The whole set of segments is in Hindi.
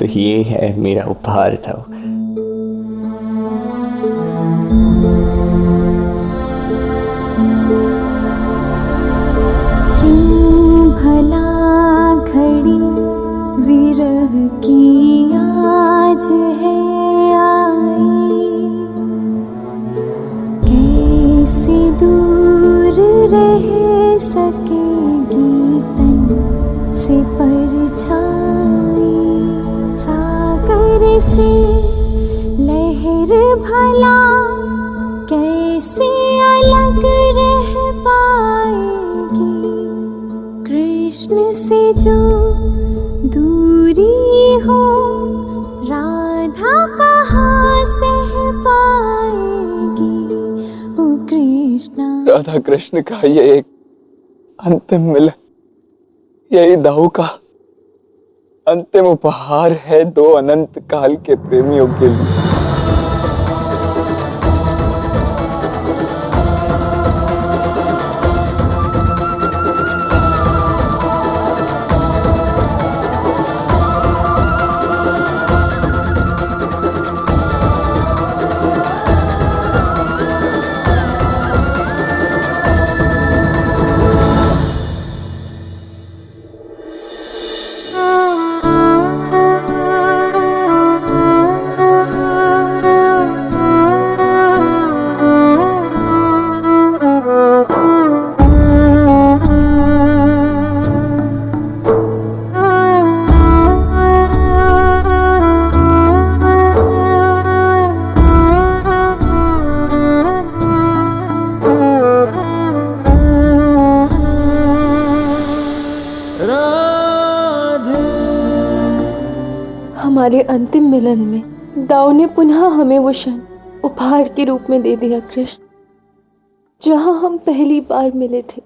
तो ये है मेरा उपहार था। क्यों भला घड़ी विरह की आज है आई, कैसे दूर रह सकेगी तन से परछाई, सागर से लहर भला कैसे अलग रह पाएगी, कृष्ण से जो दूरी हो राधा कहाँ सह पाएगी। ओ कृष्णा, राधा कृष्ण का ये एक अंतिम मिलन, यही दाऊ का अंतिम उपहार है दो अनंत काल के प्रेमियों के लिए। हमारे अंतिम मिलन में दाऊ ने पुनः हमें वो क्षण उपहार के रूप में दे दिया कृष्ण, जहां हम पहली बार मिले थे।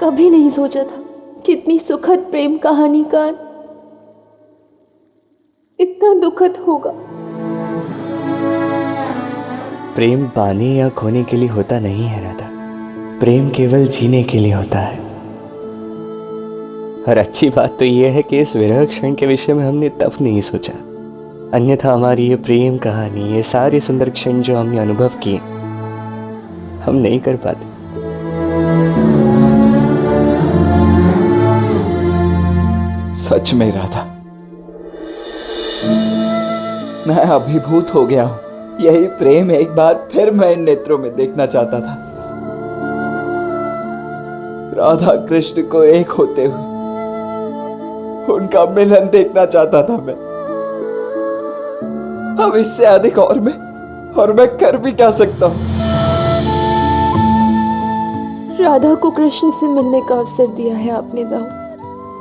कभी नहीं सोचा था कितनी सुखद प्रेम कहानी का इतना दुखद होगा। प्रेम पाने या खोने के लिए होता नहीं है राधा, प्रेम केवल जीने के लिए होता है। और अच्छी बात तो यह है कि इस विरह क्षण के विषय में हमने तब नहीं सोचा, अन्यथा हमारी ये प्रेम कहानी, ये सारे सुंदर क्षण जो हमने अनुभव किए, हम नहीं कर पाते। सच में राधा, मैं अभिभूत हो गया हूं। यही प्रेम एक बार फिर मैं इन नेत्रों में देखना चाहता था। राधा कृष्ण को एक होते हुए उनका मिलन देखना चाहता था मैं। अब इससे अधिक और मैं कर भी क्या सकता हूं। राधा को कृष्ण से मिलने का अवसर दिया है आपने दाऊ,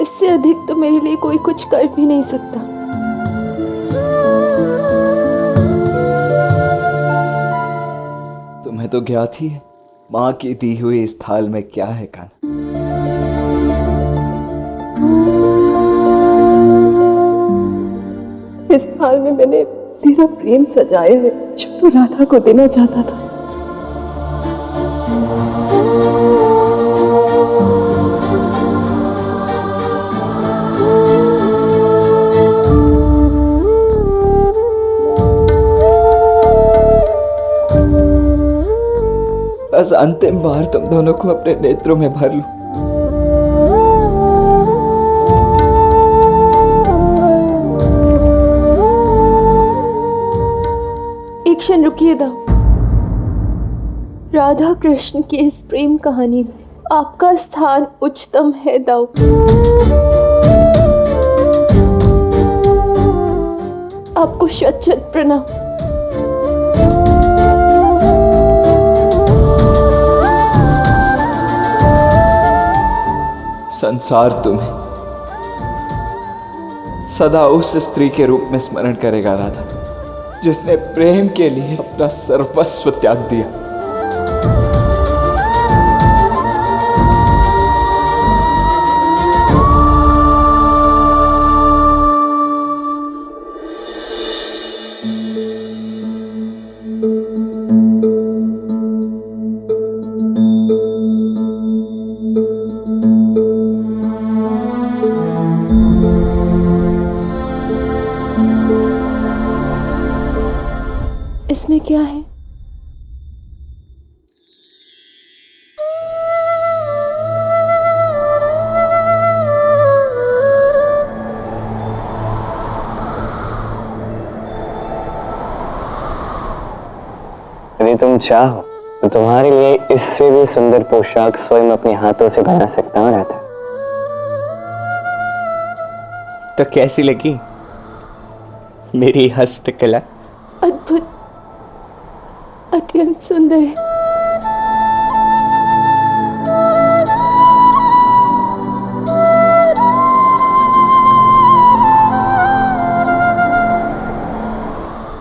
इससे अधिक तो मेरे लिए कोई कुछ कर भी नहीं सकता। तुम्हें तो ज्ञात ही है माँ की दी हुई इस थाल में क्या है कान्हा। इस थाल में मैंने तेरा प्रेम सजाए हुए जो तू राधा को देना चाहता था। बस अंतिम बार तुम दोनों को अपने नेत्रों में भर लूं। एक क्षण रुकिए दाऊ, राधा कृष्ण की इस प्रेम कहानी में आपका स्थान उच्चतम है दाऊ। आपको शत शत प्रणाम। संसार तुम्हें सदा उस स्त्री के रूप में स्मरण करेगा राधा, जिसने प्रेम के लिए अपना सर्वस्व त्याग दिया। इसमें क्या है? यदि तुम चाहो तो तुम्हारे लिए इससे भी सुंदर पोशाक स्वयं अपने हाथों से बना सकता हूँ राधा। तो कैसी लगी मेरी हस्तकला? अद्भुत, अत्यंत सुंदर है।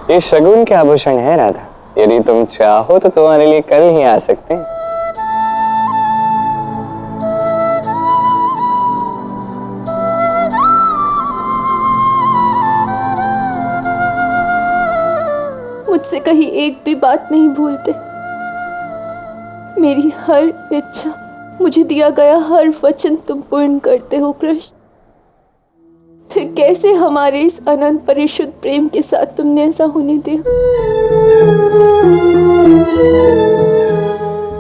ये शगुन के आभूषण है राधा। यदि तुम चाहो तो तुम्हारे लिए कल ही आ सकते हैं। मुझसे कहीं एक भी बात नहीं भूलते। मेरी हर इच्छा, मुझे दिया गया हर वचन तुम पूर्ण करते हो कृष्ण। फिर कैसे हमारे इस अनंत परिशुद्ध प्रेम के साथ तुमने ऐसा होने दिया?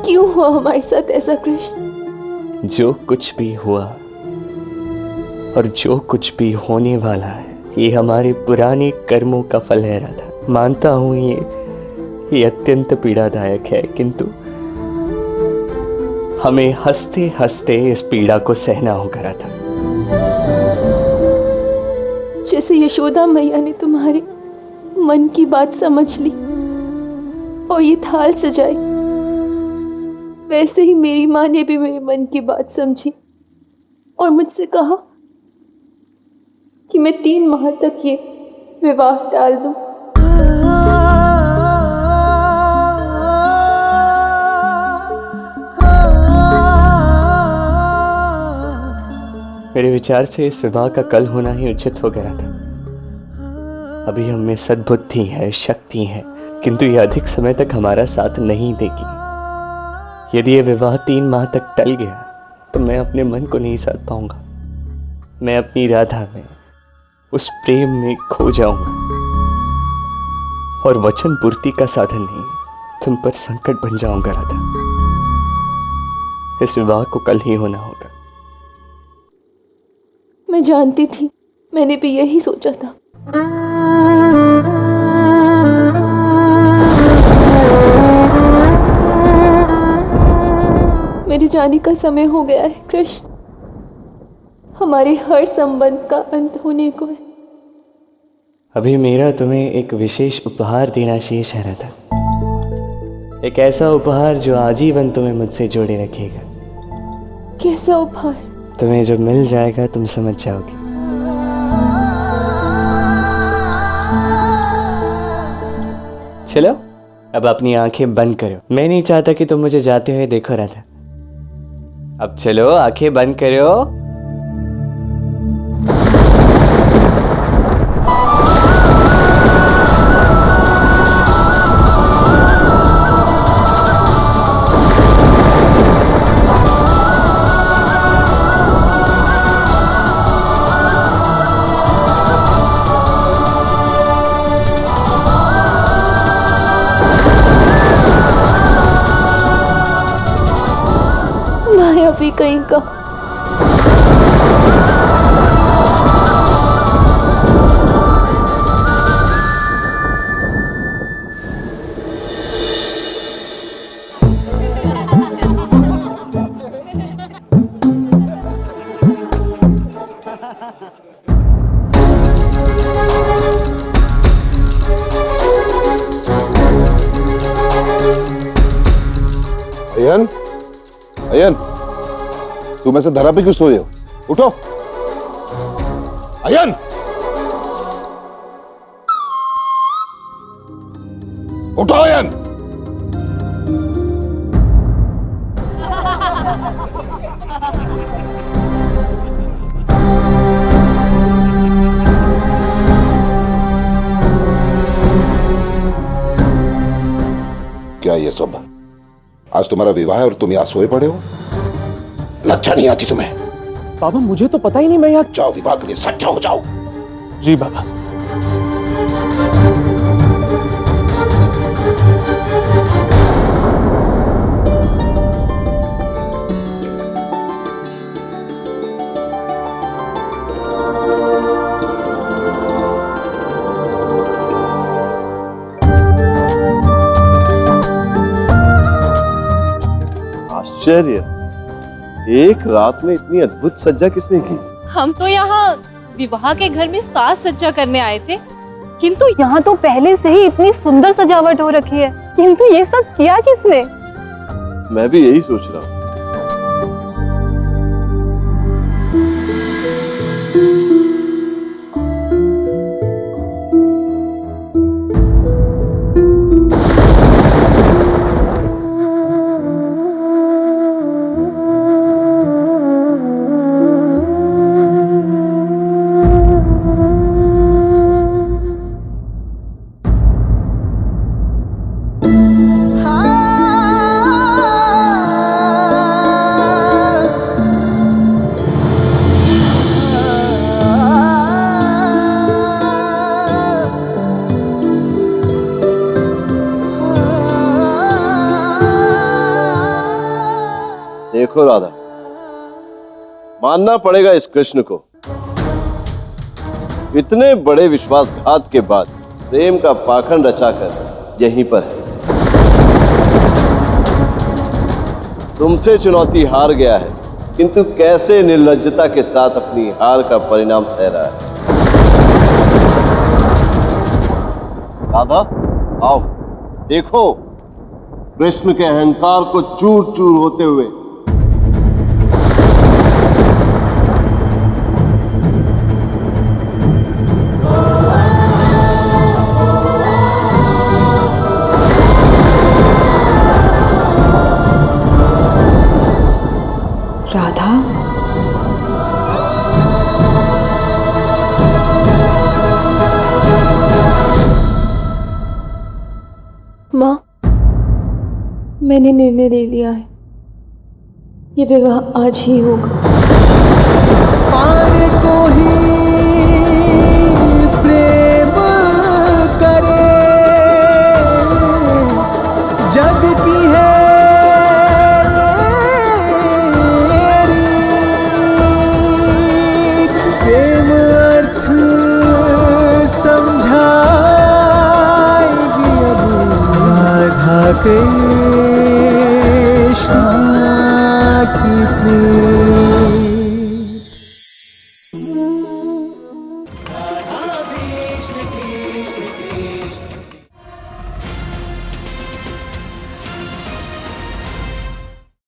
क्यों हुआ हमारे साथ ऐसा कृष्ण? जो कुछ भी हुआ और जो कुछ भी होने वाला है, ये हमारे पुराने कर्मों का फल है राधा। मानता हूं ये अत्यंत पीड़ादायक है, किंतु हमें हंसते हंसते इस पीड़ा को सहना होगा राधा। जैसे यशोदा मैया ने तुम्हारे मन की बात समझ ली और ये थाल सजाई, वैसे ही मेरी माँ ने भी मेरे मन की बात समझी और मुझसे कहा कि मैं 3 माह तक ये विवाह टाल दूं। मेरे विचार से इस विवाह का कल होना ही उचित हो गया था। अभी हम में सद्बुद्धि है, शक्ति है, किंतु यह अधिक समय तक हमारा साथ नहीं देगी। यदि यह विवाह 3 माह तक टल गया तो मैं अपने मन को नहीं साध पाऊंगा। मैं अपनी राधा में, उस प्रेम में खो जाऊंगा और वचन पूर्ति का साधन नहीं, तुम पर संकट बन जाऊंगा राधा। इस विवाह को कल ही होना होगा। मैं जानती थी, मैंने भी यही सोचा था। मेरे जाने का समय हो गया है कृष्ण। हमारे हर संबंध का अंत होने को है। अभी मेरा तुम्हें एक विशेष उपहार देना शेष है राधा। एक ऐसा उपहार जो आजीवन तुम्हें मुझसे जोड़े रखेगा। कैसा उपहार? तुम्हें जब मिल जाएगा तुम समझ जाओगे। चलो अब अपनी आंखें बंद करो। मैं नहीं चाहता कि तुम मुझे जाते हुए देखो राधा। अब चलो आंखें बंद करो। मायावी कहीं का। अयन, अयन, तुम ऐसे धरा पे क्यों सोए हो? उठो। अयन, उठो अयन। क्या ये सब? आज तुम्हारा विवाह है और तुम यहां सोए पड़े हो? लज्जा नहीं आती तुम्हें? बाबा मुझे तो पता ही नहीं, मैं यहाँ। जाओ विवाह के लिए सच्चा हो जाओ। जी बाबा। आश्चर्य, एक रात में इतनी अद्भुत सज्जा किसने की? हम तो यहाँ विवाह के घर में साज सज्जा करने आए थे, किंतु यहाँ तो पहले से ही इतनी सुंदर सजावट हो रखी है, किंतु ये सब किया किसने? मैं भी यही सोच रहा हूँ। देखो राधा, मानना पड़ेगा इस कृष्ण को, इतने बड़े विश्वासघात के बाद प्रेम का पाखंड रचाकर यहीं पर है। तुमसे चुनौती हार गया है, किंतु कैसे निर्लज्जता के साथ अपनी हार का परिणाम सह रहा है। राधा, आओ देखो कृष्ण के अहंकार को चूर चूर होते हुए। राधा, माँ, मैंने निर्णय ले लिया है, ये विवाह आज ही होगा। पाने को ही